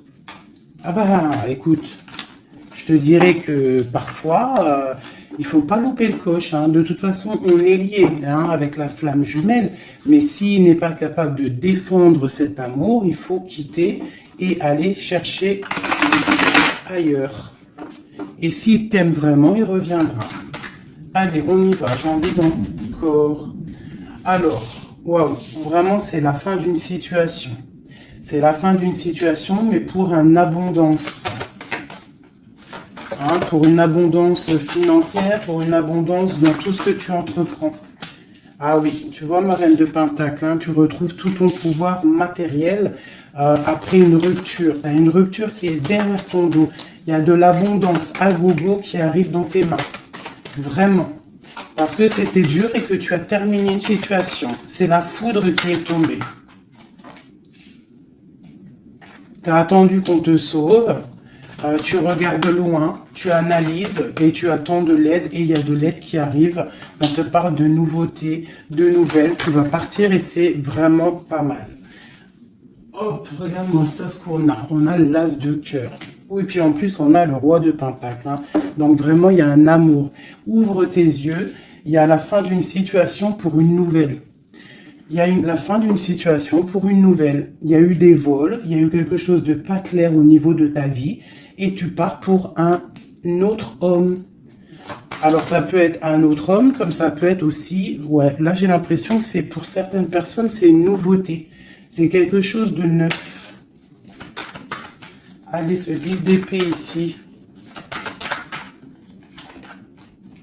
Ah bah, écoute, je te dirais que parfois, il faut pas louper le coche. Hein. De toute façon, on est lié hein, avec la flamme jumelle. Mais s'il n'est pas capable de défendre cet amour, il faut quitter et aller chercher ailleurs. Et s'il t'aime vraiment, il reviendra. Allez, on y va. J'ai envie d'encore. Alors, waouh, vraiment, c'est la fin d'une situation. C'est la fin d'une situation, mais pour une abondance. Hein, pour une abondance financière, pour une abondance dans tout ce que tu entreprends. Ah oui, tu vois ma reine de Pentacle, hein, tu retrouves tout ton pouvoir matériel après une rupture. Tu as une rupture qui est derrière ton dos. Il y a de l'abondance à gogo qui arrive dans tes mains. Vraiment. Parce que c'était dur et que tu as terminé une situation. C'est la foudre qui est tombée. Tu as attendu qu'on te sauve. Tu regardes loin, tu analyses et tu attends de l'aide et il y a de l'aide qui arrive. On te parle de nouveautés, de nouvelles. Tu vas partir et c'est vraiment pas mal. Hop, regarde-moi ça ce qu'on a. On a l'as de cœur. Oui, puis en plus on a le roi de pentacle. Hein. Donc vraiment il y a un amour. Ouvre tes yeux. Il y a la fin d'une situation pour une nouvelle. Il y a la fin d'une situation pour une nouvelle. Il y a eu des vols, il y a eu quelque chose de pas clair au niveau de ta vie et tu pars pour un autre homme. Alors ça peut être un autre homme, comme ça peut être aussi, ouais, là j'ai l'impression que c'est pour certaines personnes, c'est une nouveauté. C'est quelque chose de neuf. Allez, ce 10 d'épée ici.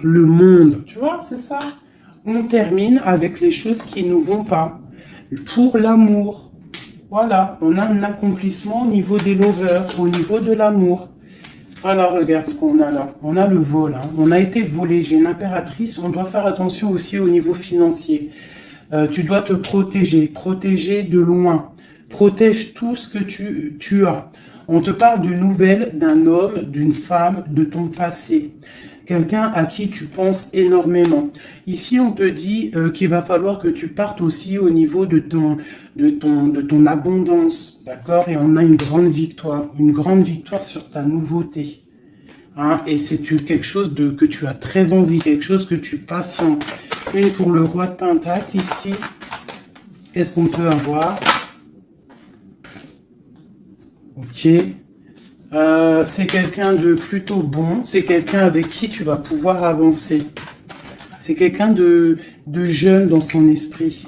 Le monde, tu vois, c'est ça. On termine avec les choses qui ne nous vont pas. Pour l'amour. Voilà, on a un accomplissement au niveau des lovers, au niveau de l'amour. Voilà, regarde ce qu'on a là. On a le vol, hein. On a été volé. J'ai une impératrice. On doit faire attention aussi au niveau financier. Tu dois te protéger. Protéger de loin. Protège tout ce que tu as. On te parle de nouvelles d'un homme, d'une femme, de ton passé. Quelqu'un à qui tu penses énormément. Ici, on te dit qu'il va falloir que tu partes aussi au niveau de ton abondance, d'accord? Et on a une grande victoire sur ta nouveauté. Hein? Et c'est quelque chose que tu as très envie, quelque chose que tu patientes. Une pour le roi de pentacle ici. Qu'est-ce qu'on peut avoir? Ok. C'est quelqu'un de plutôt bon, c'est quelqu'un avec qui tu vas pouvoir avancer. C'est quelqu'un de jeune dans son esprit,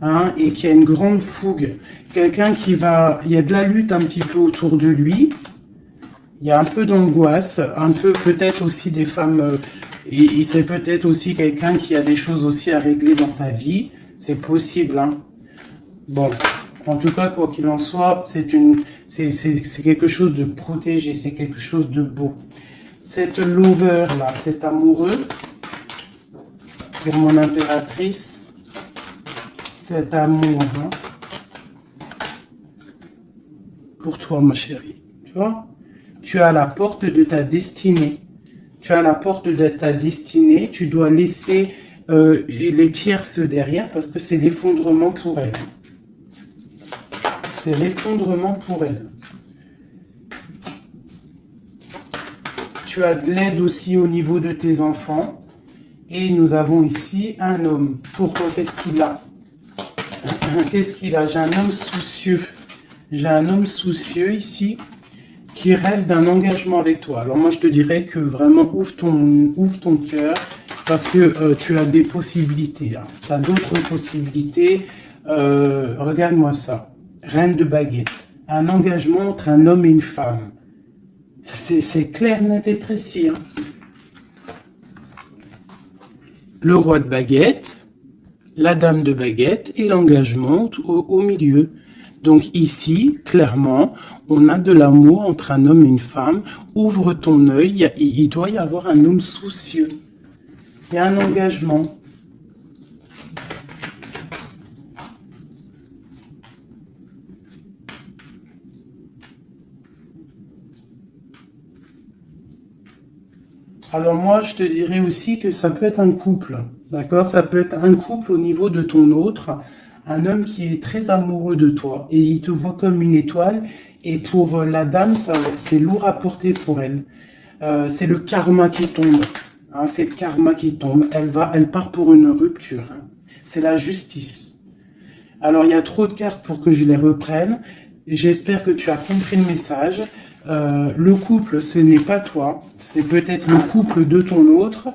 hein, et qui a une grande fougue. Quelqu'un il y a de la lutte un petit peu autour de lui, il y a un peu d'angoisse, un peu peut-être aussi des femmes, et c'est peut-être aussi quelqu'un qui a des choses aussi à régler dans sa vie, c'est possible, hein. Bon. En tout cas, quoi qu'il en soit, c'est quelque chose de protégé, c'est quelque chose de beau. Cette lover là, cet amoureux, pour mon impératrice, cet amour, hein, pour toi, ma chérie, tu vois, tu as la porte de ta destinée. Tu as la porte de ta destinée, tu dois laisser les tierces derrière parce que c'est l'effondrement pour elle. C'est l'effondrement pour elle. Tu as de l'aide aussi au niveau de tes enfants. Et nous avons ici un homme. Pourquoi? Qu'est-ce qu'il a? Qu'est-ce qu'il a? J'ai un homme soucieux. J'ai un homme soucieux ici qui rêve d'un engagement avec toi. Alors moi, je te dirais que vraiment ouvre ton cœur parce que tu as des possibilités. Hein. Tu as d'autres possibilités. Regarde-moi ça. Reine de baguette. Un engagement entre un homme et une femme. C'est clair, net et précis. Hein. Le roi de baguette, la dame de baguette et l'engagement au milieu. Donc ici, clairement, on a de l'amour entre un homme et une femme. Ouvre ton œil, il doit y avoir un homme soucieux. Il y a un engagement. Alors moi, je te dirais aussi que ça peut être un couple, d'accord? Ça peut être un couple au niveau de ton autre, un homme qui est très amoureux de toi et il te voit comme une étoile. Et pour la dame, c'est lourd à porter pour elle. C'est le karma qui tombe. Hein, c'est le karma qui tombe. Elle part pour une rupture. Hein. C'est la justice. Alors il y a trop de cartes pour que je les reprenne. J'espère que tu as compris le message. Le couple, ce n'est pas toi, c'est peut-être le couple de ton autre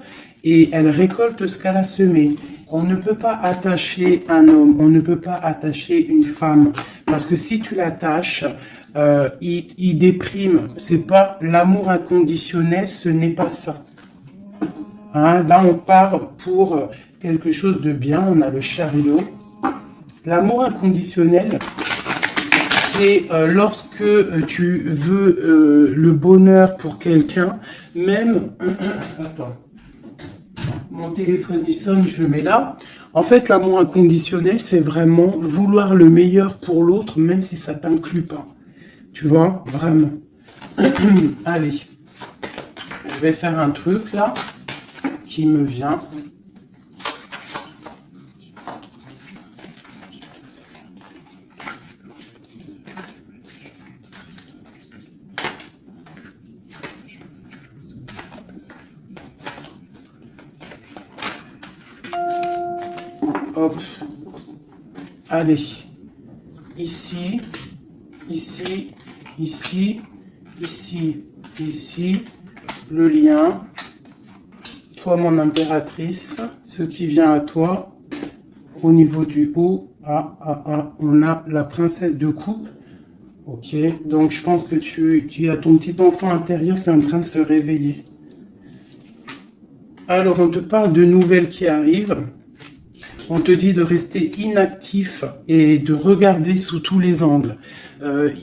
et elle récolte ce qu'elle a semé. On ne peut pas attacher un homme, on ne peut pas attacher une femme parce que si tu l'attaches, il déprime. C'est pas l'amour inconditionnel, ce n'est pas ça. Hein, là, on part pour quelque chose de bien, on a le chariot. L'amour inconditionnel, c'est lorsque tu veux le bonheur pour quelqu'un, même... Attends. Mon téléphone il sonne, je le mets là. En fait, l'amour inconditionnel, c'est vraiment vouloir le meilleur pour l'autre, même si ça t'inclut pas. Tu vois, vraiment. Allez, je vais faire un truc là qui me vient. Hop. Allez. Ici, ici, ici, ici, ici. Le lien. Toi, mon impératrice. Ce qui vient à toi. Au niveau du haut. On a la princesse de coupe. Ok. Donc, je pense que tu as ton petit enfant intérieur qui est en train de se réveiller. Alors, on te parle de nouvelles qui arrivent. On te dit de rester inactif et de regarder sous tous les angles.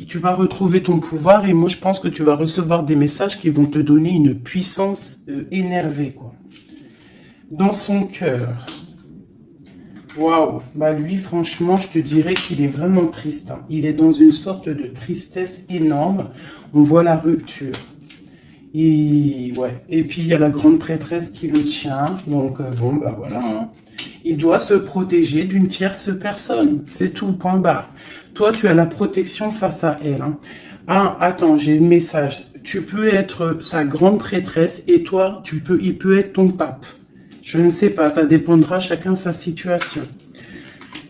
Tu vas retrouver ton pouvoir et moi je pense que tu vas recevoir des messages qui vont te donner une puissance énervée, quoi. Dans son cœur. Waouh. Bah lui, franchement, je te dirais qu'il est vraiment triste, hein. Il est dans une sorte de tristesse énorme. On voit la rupture. Et ouais. Et puis il y a la grande prêtresse qui le tient. Donc bon, bah voilà, hein. Il doit se protéger d'une tierce personne. C'est tout, point barre. Toi, tu as la protection face à elle, hein. Ah, attends, j'ai le message. Tu peux être sa grande prêtresse et toi, il peut être ton pape. Je ne sais pas, ça dépendra chacun sa situation.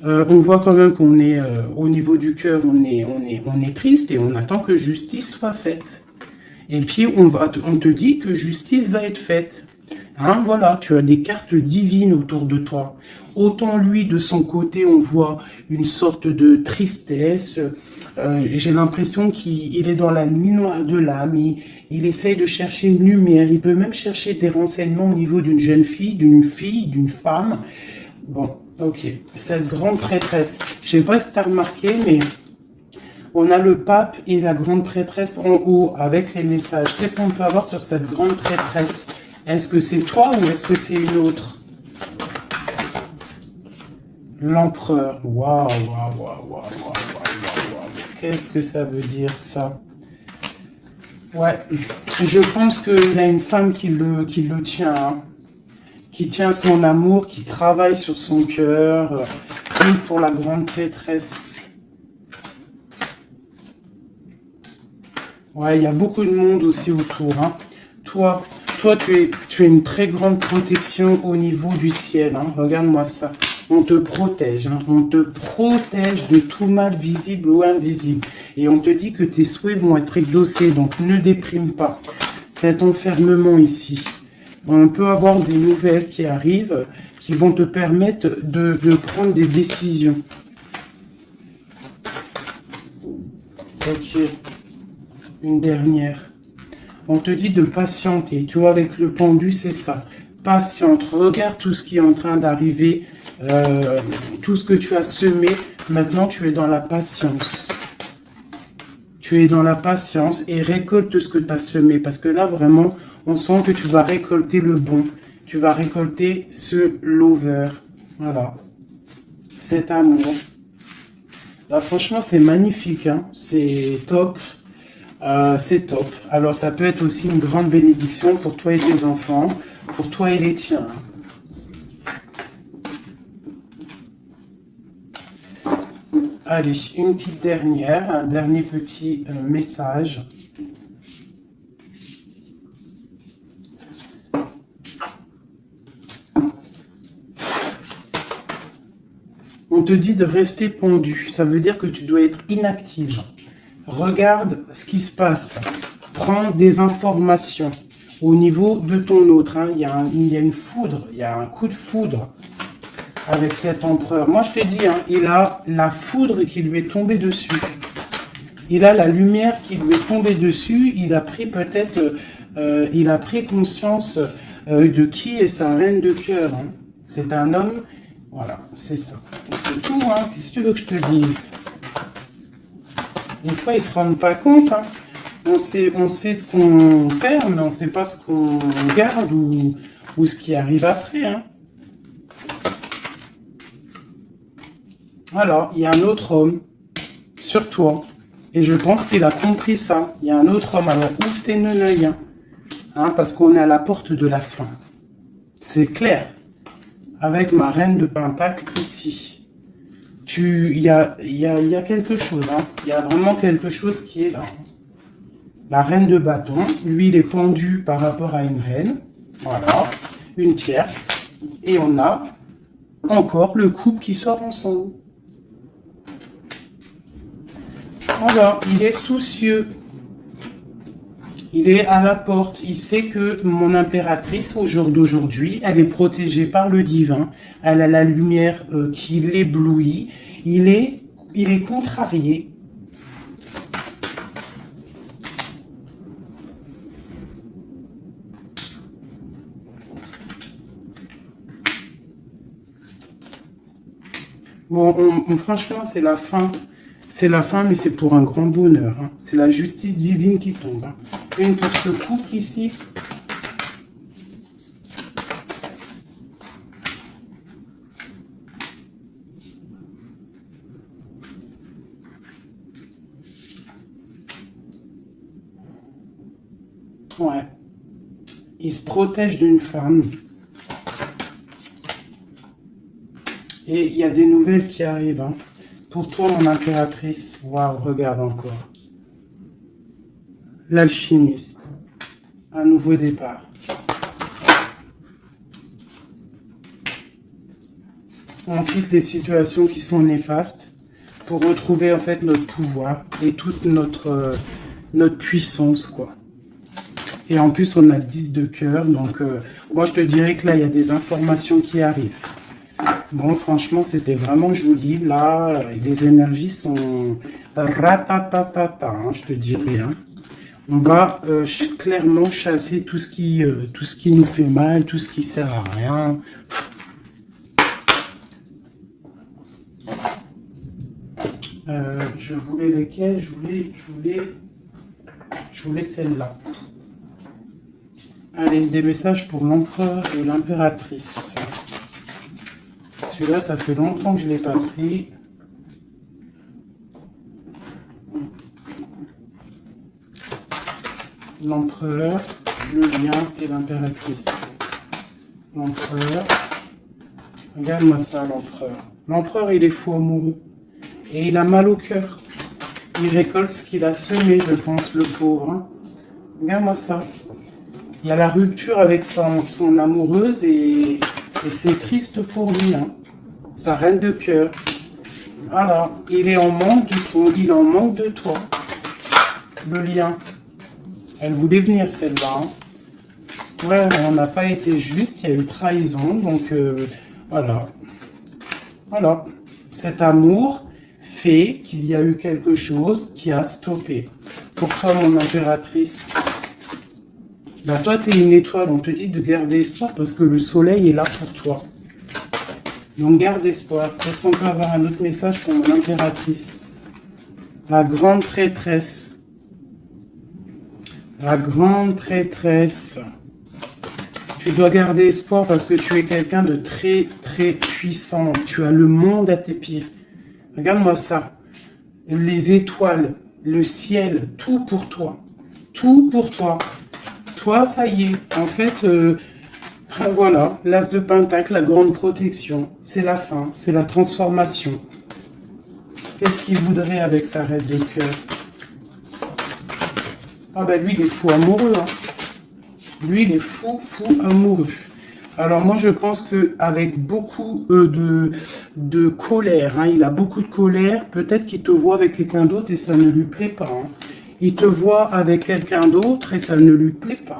On voit quand même qu'on est au niveau du cœur, on est triste et on attend que justice soit faite. Et puis on te dit que justice va être faite. Hein, voilà, tu as des cartes divines autour de toi. Autant lui, de son côté, on voit une sorte de tristesse. J'ai l'impression qu'il est dans la nuit noire de l'âme. Il essaye de chercher une lumière. Il peut même chercher des renseignements au niveau d'une jeune fille, d'une femme. Bon, ok. Cette grande prêtresse. Je sais pas si tu as remarqué, mais on a le pape et la grande prêtresse en haut avec les messages. Qu'est-ce qu'on peut avoir sur cette grande prêtresse ? Est-ce que c'est toi ou est-ce que c'est une autre? L'empereur. Waouh, waouh, waouh, waouh, waouh. Qu'est-ce que ça veut dire, ça? Ouais, je pense qu'il a une femme qui le tient, hein. Qui tient son amour, qui travaille sur son cœur, comme pour la grande prêtresse. Ouais, il y a beaucoup de monde aussi autour, hein. Toi, tu es une très grande protection au niveau du ciel, hein. Regarde-moi ça. On te protège, hein. On te protège de tout mal visible ou invisible. Et on te dit que tes souhaits vont être exaucés, donc ne déprime pas. Cet enfermement ici. On peut avoir des nouvelles qui arrivent, qui vont te permettre de prendre des décisions. Ok. Une dernière. On te dit de patienter. Tu vois, avec le pendu, c'est ça. Patiente. Regarde tout ce qui est en train d'arriver. Tout ce que tu as semé. Maintenant, tu es dans la patience. Tu es dans la patience et récolte ce que tu as semé. Parce que là, vraiment, on sent que tu vas récolter le bon. Tu vas récolter ce lover. Voilà. Cet amour. Là, franchement, c'est magnifique, hein. C'est top. C'est top. Alors, ça peut être aussi une grande bénédiction pour toi et tes enfants, pour toi et les tiens. Allez, une petite dernière, un dernier petit message. On te dit de rester pendu. Ça veut dire que tu dois être inactive. Regarde ce qui se passe. Prends des informations au niveau de ton autre, hein. Il y a une foudre, il y a un coup de foudre avec cet empereur. Moi, je te dis, hein, il a la foudre qui lui est tombée dessus. Il a la lumière qui lui est tombée dessus. Il a pris peut-être, il a pris conscience de qui est sa reine de cœur, hein. C'est un homme. Voilà, c'est ça. C'est tout, hein. Qu'est-ce que tu veux que je te dise? Des fois, ils ne se rendent pas compte, hein. On sait ce qu'on perd, mais on ne sait pas ce qu'on garde ou ou ce qui arrive après. Hein. Alors, il y a un autre homme sur toi. Et je pense qu'il a compris ça. Il y a un autre homme. Alors, ouvre tes neuils. Hein, parce qu'on est à la porte de la fin. C'est clair. Avec ma reine de Pentacle ici. Il y a quelque chose. Hein. Il y a vraiment quelque chose qui est là. La reine de bâton. Lui, il est pendu par rapport à une reine. Voilà. Une tierce. Et on a encore le couple qui sort ensemble. Voilà, il est soucieux. Il est à la porte. Il sait que mon impératrice, au jour d'aujourd'hui, elle est protégée par le divin. Elle a la lumière qui l'éblouit. Il est contrarié. Bon, franchement, c'est la fin. C'est la fin, mais c'est pour un grand bonheur. Hein. C'est la justice divine qui tombe. Hein. Une pour ce couple ici. Ouais. Il se protège d'une femme. Et il y a des nouvelles qui arrivent. Hein. Pour toi, mon impératrice, waouh, regarde encore. L'alchimiste. Un nouveau départ. On quitte les situations qui sont néfastes pour retrouver en fait notre pouvoir et toute notre puissance, quoi. Et en plus, on a le 10 de cœur. Donc, moi, je te dirais que là, il y a des informations qui arrivent. Bon, franchement, c'était vraiment joli. Là, les énergies sont ratatatata, hein, je te dirais. Hein. On va clairement chasser tout ce qui nous fait mal, tout ce qui sert à rien. Je voulais lesquelles? Je voulais celle-là. Allez, des messages pour l'empereur et l'impératrice. Celui-là, ça fait longtemps que je ne l'ai pas pris. L'empereur, le lien et l'impératrice. L'empereur. Regarde-moi ça, l'empereur. L'empereur, il est fou amoureux. Et il a mal au cœur. Il récolte ce qu'il a semé, je pense, le pauvre. Hein. Regarde-moi ça. Il y a la rupture avec son amoureuse et c'est triste pour lui. Hein. Sa reine de cœur. Voilà. Il est en manque il en manque de toi. Le lien. Elle voulait venir celle-là. Hein. Ouais, on n'a pas été juste, il y a eu trahison. Donc voilà. Voilà. Cet amour fait qu'il y a eu quelque chose qui a stoppé. Pour toi, mon impératrice, bah toi, tu es une étoile. On te dit de garder espoir parce que le soleil est là pour toi. Donc, garde espoir. Est-ce qu'on peut avoir un autre message pour mon impératrice? La grande prêtresse. La grande prêtresse. Tu dois garder espoir parce que tu es quelqu'un de très, très puissant. Tu as le monde à tes pieds. Regarde-moi ça. Les étoiles, le ciel, tout pour toi. Tout pour toi. Toi, ça y est. En fait, voilà. L'as de Pentacle, la grande protection. C'est la fin. C'est la transformation. Qu'est-ce qu'il voudrait avec sa reine de cœur? Ah ben lui, il est fou amoureux. Hein. Lui, il est fou, fou amoureux. Alors moi, je pense qu'avec beaucoup de colère, hein, il a beaucoup de colère, peut-être qu'il te voit avec quelqu'un d'autre et ça ne lui plaît pas. Hein. Il te voit avec quelqu'un d'autre et ça ne lui plaît pas.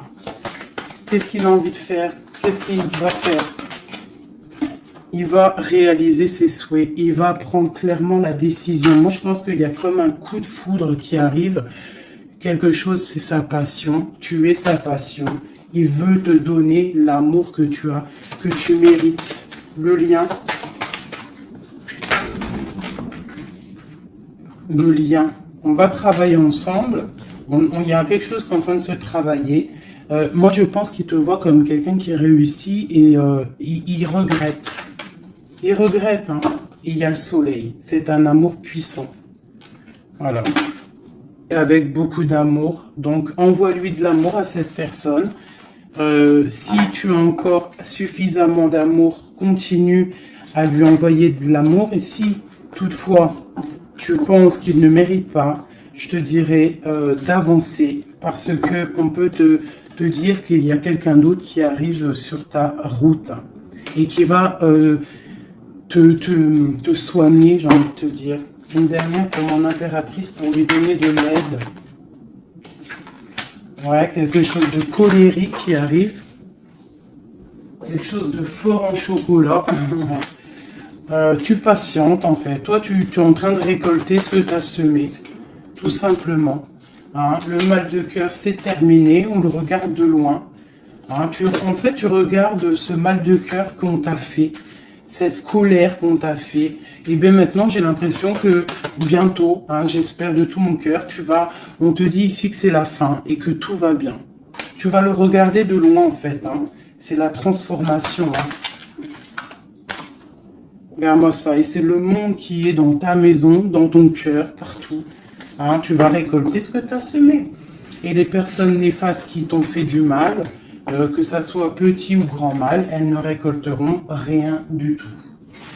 Qu'est-ce qu'il a envie de faire? Qu'est-ce qu'il va faire? Il va réaliser ses souhaits. Il va prendre clairement la décision. Moi, je pense qu'il y a comme un coup de foudre qui arrive. Quelque chose, c'est sa passion. Tu es sa passion. Il veut te donner l'amour que tu as, que tu mérites. Le lien. Le lien. On va travailler ensemble. Il y a quelque chose qui est en train de se travailler. Moi, je pense qu'il te voit comme quelqu'un qui réussit et il regrette. Il regrette, hein. Il y a le soleil. C'est un amour puissant. Voilà. Avec beaucoup d'amour. Donc, envoie-lui de l'amour à cette personne. Si tu as encore suffisamment d'amour, continue à lui envoyer de l'amour. Et si, toutefois, tu penses qu'il ne mérite pas, je te dirais d'avancer parce que on peut te dire qu'il y a quelqu'un d'autre qui arrive sur ta route et qui va te soigner, j'ai envie de te dire. Une dernière pour mon impératrice pour lui donner de l'aide. Ouais, quelque chose de colérique qui arrive. Quelque chose de fort en chocolat. Tu patientes en fait. Toi, tu es en train de récolter ce que tu as semé. Tout simplement. Hein, le mal de cœur, c'est terminé. On le regarde de loin. Hein, en fait, tu regardes ce mal de cœur qu'on t'a fait. Cette colère qu'on t'a fait. Et bien maintenant, j'ai l'impression que bientôt, hein, j'espère de tout mon cœur, on te dit ici que c'est la fin et que tout va bien. Tu vas le regarder de loin en fait. Hein. C'est la transformation. Hein. Regarde-moi ça. Et c'est le monde qui est dans ta maison, dans ton cœur, partout. Hein, tu vas récolter ce que tu as semé. Et les personnes néfastes qui t'ont fait du mal, que ça soit petit ou grand mal, elles ne récolteront rien du tout.